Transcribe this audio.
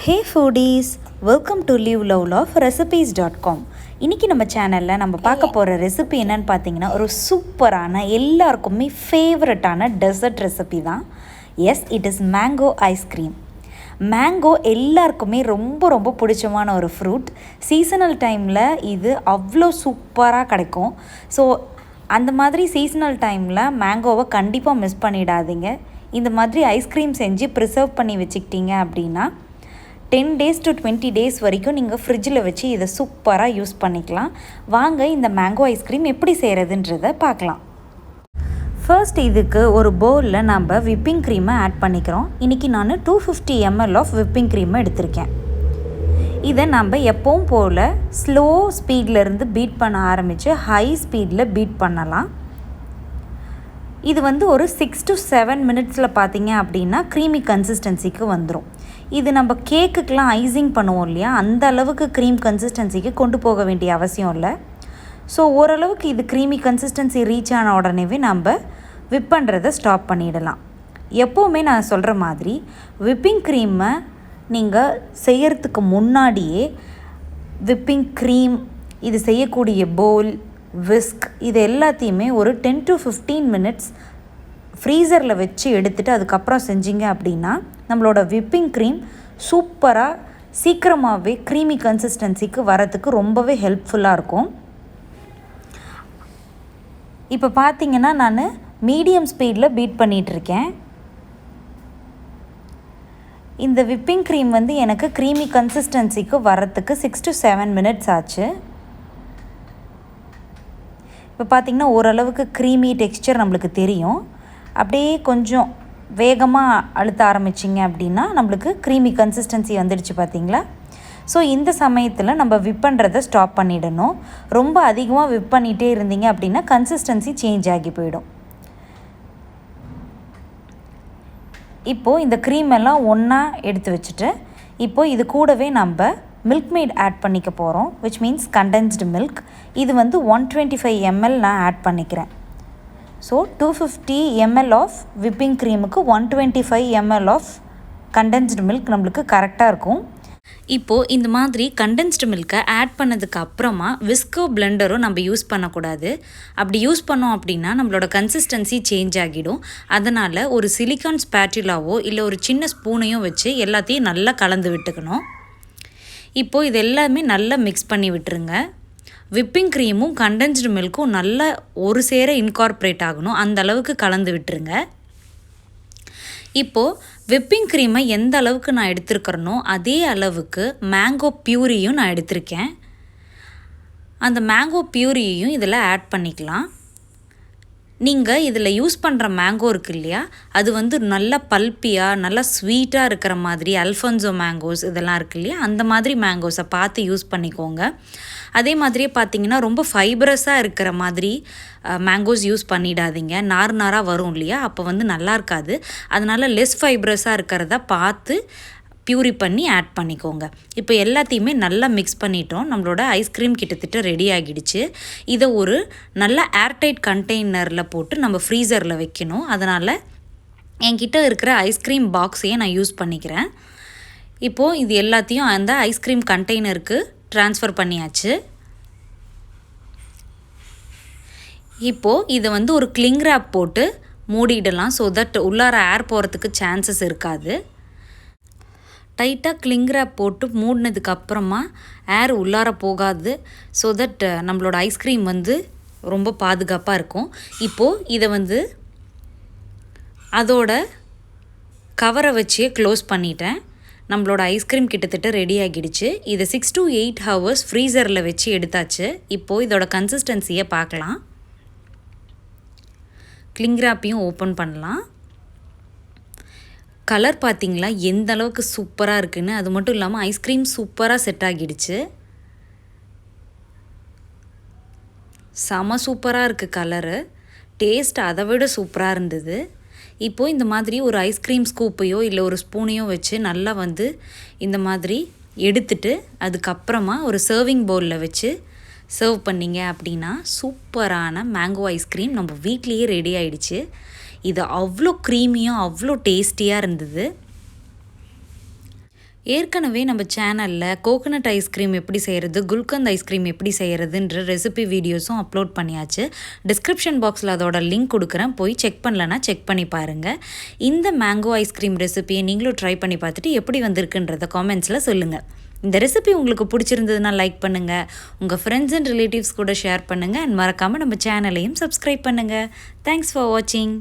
Hey foodies, welcome to liveloveloverecipes.com. இன்றைக்கி நம்ம சேனலில் நம்ம பார்க்க போகிற ரெசிபி என்னென்னு பார்த்தீங்கன்னா ஒரு சூப்பரான எல்லாருக்குமே ஃபேவரட்டான டெசர்ட் ரெசிபி தான். Yes, it is mango ice cream. Mango எல்லாருக்குமே ரொம்ப ரொம்ப பிடிச்சமான ஒரு ஃப்ரூட். சீசனல் டைமில் இது அவ்வளோ சூப்பராக கிடைக்கும். ஸோ அந்த மாதிரி சீசனல் டைமில் மேங்கோவை கண்டிப்பாக மிஸ் பண்ணிடாதீங்க. இந்த மாதிரி ஐஸ்கிரீம் செஞ்சு ப்ரிசர்வ் பண்ணி வச்சுக்கிட்டீங்க அப்படின்னா 10 days to 20 days வரைக்கும் நீங்கள் ஃப்ரிட்ஜில் வச்சு இதை சூப்பராக யூஸ் பண்ணிக்கலாம். வாங்க இந்த மேங்கோ ஐஸ்கிரீம் எப்படி செய்கிறதுன்றதை பார்க்கலாம். ஃபர்ஸ்ட் இதுக்கு ஒரு பவுலில் நம்ம விப்பிங் க்ரீமை ஆட் பண்ணிக்கிறோம். இன்றைக்கி நான் 250 ml ஆஃப் விப்பிங் க்ரீமை எடுத்திருக்கேன். இதை நம்ம எப்பவும் போல் ஸ்லோ ஸ்பீட்லேருந்து பீட் பண்ண ஆரம்பித்து ஹை ஸ்பீடில் பீட் பண்ணலாம். இது ஒரு 6 to 7 minutesல பார்த்தீங்க அப்படின்னா க்ரீமி கன்சிஸ்டன்சிக்கு வந்துடும். இது நம்ம கேக்குக்கெலாம் ஐசிங் பண்ணுவோம் இல்லையா, அந்த அளவுக்கு க்ரீம் கன்சிஸ்டன்சிக்கு கொண்டு போக வேண்டிய அவசியம் இல்லை. ஸோ ஓரளவுக்கு இது க்ரீமி கன்சிஸ்டன்சி ரீச் ஆன உடனேவே நம்ம விப் பண்ணுறதை ஸ்டாப் பண்ணிடலாம். எப்போவுமே நான் சொல்கிற மாதிரி விப்பிங் க்ரீமை நீங்கள் செய்யறதுக்கு முன்னாடியே விப்பிங் க்ரீம், இது செய்யக்கூடிய பவுல், விஸ்க், இது எல்லாத்தையுமே ஒரு 10 to 15 minutes ஃப்ரீசரில் வச்சு எடுத்துகிட்டு அதுக்கப்புறம் செஞ்சிங்க அப்படின்னா நம்மளோட விப்பிங் க்ரீம் சூப்பராக சீக்கிரமாகவே க்ரீமி கன்சிஸ்டன்சிக்கு வரத்துக்கு ரொம்பவே ஹெல்ப்ஃபுல்லாக இருக்கும். இப்போ பார்த்தீங்கன்னா நான் மீடியம் ஸ்பீடில் பீட் பண்ணிகிட்ருக்கேன். இந்த விப்பிங் க்ரீம் எனக்கு க்ரீமி கன்சிஸ்டன்சிக்கு வரத்துக்கு 6 to 7 minutes ஆச்சு. இப்போ பார்த்திங்கன்னா ஓரளவுக்கு க்ரீமி டெக்ஸ்சர் நம்மளுக்கு தெரியும். அப்படியே கொஞ்சம் வேகமாக அழுத்த ஆரம்பிச்சிங்க அப்படின்னா நம்மளுக்கு க்ரீமி கன்சிஸ்டன்சி வந்துடுச்சு பார்த்திங்களா. ஸோ இந்த சமயத்தில் நம்ம விப் பண்ணுறதை ஸ்டாப் பண்ணிடணும். ரொம்ப அதிகமாக விப் பண்ணிகிட்டே இருந்தீங்க அப்படின்னா கன்சிஸ்டன்சி சேஞ்ச் ஆகி போயிடும். இப்போது இந்த க்ரீம் எல்லாம் ஒன்றா எடுத்து வச்சுட்டு இப்போது இது கூடவே நம்ம மில்க் மேட் ஆட் பண்ணிக்க போகிறோம், விச் மீன்ஸ் கண்டென்ஸ்டு மில்க். இது 125 ml நான் ஆட் பண்ணிக்கிறேன். ஸோ 250 ml ஆஃப் விப்பிங் க்ரீமுக்கு 125 ml ஆஃப் கண்டென்ஸ்டு மில்க் நம்மளுக்கு கரெக்டாக இருக்கும். இப்போது இந்த மாதிரி கண்டென்ஸ்டு மில்கை ஆட் பண்ணதுக்கு அப்புறமா விஸ்கோ பிளெண்டரும் நம்ம யூஸ் பண்ணக்கூடாது. அப்படி யூஸ் பண்ணோம் அப்படின்னா நம்மளோட கன்சிஸ்டன்சி சேஞ்ச் ஆகிடும். அதனால் ஒரு சிலிக்கான் ஸ்பேட்டுலாவோ இல்லை ஒரு சின்ன ஸ்பூனையும் வச்சு எல்லாத்தையும் நல்லா கலந்து விட்டுக்கணும். இப்போது இது எல்லாமே நல்லா மிக்ஸ் பண்ணி விட்டுருங்க. விப்பிங் க்ரீமும் கண்டென்ஸ்டு மில்க்கும் நல்லா ஒரு சேர இன்கார்ப்ரேட் ஆகணும், அந்த அளவுக்கு கலந்து விட்டுருங்க. இப்போது விப்பிங் க்ரீமை எந்த அளவுக்கு நான் எடுத்துருக்கிறனோ அதே அளவுக்கு மேங்கோ பியூரியும் நான் எடுத்திருக்கேன். அந்த மேங்கோ பியூரியையும் இதில் ஆட் பண்ணிக்கலாம். நீங்கள் இதில் யூஸ் பண்ணுற மேங்கோ இருக்குது இல்லையா, அது நல்லா பல்ப்பியாக நல்லா ஸ்வீட்டாக இருக்கிற மாதிரி அல்ஃபோன்சோ மேங்கோஸ் இதெல்லாம் இருக்குது இல்லையா, அந்த மாதிரி மேங்கோஸை பார்த்து யூஸ் பண்ணிக்கோங்க. அதே மாதிரியே பார்த்தீங்கன்னா ரொம்ப ஃபைபரஸாக இருக்கிற மாதிரி மேங்கோஸ் யூஸ் பண்ணிடாதீங்க. நாராக வரும் இல்லையா, அப்போ நல்லா இருக்காது. அதனால் லெஸ் ஃபைபரஸாக இருக்கிறத பார்த்து பியூரி பண்ணி ஆட் பண்ணிக்கோங்க. இப்போ எல்லாத்தையுமே நல்லா மிக்ஸ் பண்ணிட்டோம். நம்மளோட ஐஸ்கிரீம் கிட்டத்தட்ட ரெடி ஆகிடுச்சு. இதை ஒரு நல்ல ஏர்டைட் கண்டெய்னரில் போட்டு நம்ம ஃப்ரீசரில் வைக்கணும். அதனால் என்கிட்ட இருக்கிற ஐஸ்கிரீம் பாக்ஸையே நான் யூஸ் பண்ணிக்கிறேன். இப்போது இது எல்லாத்தையும் அந்த ஐஸ்கிரீம் கண்டெய்னருக்கு ட்ரான்ஸ்ஃபர் பண்ணியாச்சு. இப்போது இதை ஒரு கிளிங் ரேப் போட்டு மூடிடலாம். ஸோ தட் உள்ளார ஏர் போகிறதுக்கு சான்சஸ் இருக்காது. டைட்டாக கிளிங் ரேப் போட்டு மூடினதுக்கப்புறமா ஏர் உள்ளார போகாது. ஸோ தட் நம்மளோட ஐஸ்கிரீம் ரொம்ப பாதுகாப்பாக இருக்கும். இப்போது இதை அதோட கவரை வச்சே க்ளோஸ் பண்ணிட்டேன். நம்மளோட ஐஸ்கிரீம் கிட்டத்தட்ட ரெடி ஆகிடுச்சு. இதை 6 to 8 hours ஃப்ரீசரில் வச்சு எடுத்தாச்சு. இப்போது இதோட கன்சிஸ்டன்சியை பார்க்கலாம். கிளிங் ரேப்பையும் ஓப்பன் பண்ணலாம். கலர் பார்த்திங்களா எந்த அளவுக்கு சூப்பராக இருக்குன்னு. அது மட்டும் இல்லாமல் ஐஸ்கிரீம் சூப்பராக செட் ஆகிடுச்சு. செம சூப்பராக இருக்குது கலரு. டேஸ்ட் அதை விட சூப்பராக இருந்தது. இப்போது இந்த மாதிரி ஒரு ஐஸ்கிரீம் ஸ்கூப்பையோ இல்லை ஒரு ஸ்பூனையோ வச்சு நல்லா இந்த மாதிரி எடுத்துட்டு அதுக்கப்புறமா ஒரு சர்விங் பவுலில் வச்சு சர்வ் பண்ணிங்க அப்படின்னா சூப்பரான மேங்கோ ஐஸ்கிரீம் நம்ம வீட்லேயே ரெடி ஆகிடுச்சு. இது அவ்வளோ க்ரீமியாக அவ்வளோ டேஸ்டியாக இருந்தது. ஏற்கனவே நம்ம சேனலில் கோகனட் ஐஸ்கிரீம் எப்படி செய்கிறது, குல்கந்த் ஐஸ்கிரீம் எப்படி செய்கிறதுன்ற ரெசிபி வீடியோஸும் அப்லோட் பண்ணியாச்சு. டிஸ்கிரிப்ஷன் பாக்ஸில் அதோட லிங்க் கொடுக்குறேன், போய் செக் பண்ணலன்னா செக் பண்ணி பாருங்கள். இந்த மேங்கோ ஐஸ்கிரீம் ரெசிபியை நீங்களும் ட்ரை பண்ணி பார்த்துட்டு எப்படி வந்திருக்குன்றத காமெண்ட்ஸில் சொல்லுங்கள். இந்த ரெசிபி உங்களுக்கு பிடிச்சிருந்ததுன்னா லைக் பண்ணுங்கள், உங்கள் ஃப்ரெண்ட்ஸ் அண்ட் ரிலேட்டிவ்ஸ் கூட ஷேர் பண்ணுங்கள், அண்ட் மறக்காமல் நம்ம சேனலையும் சப்ஸ்கிரைப் பண்ணுங்கள். தேங்க்ஸ் ஃபார் வாட்சிங்.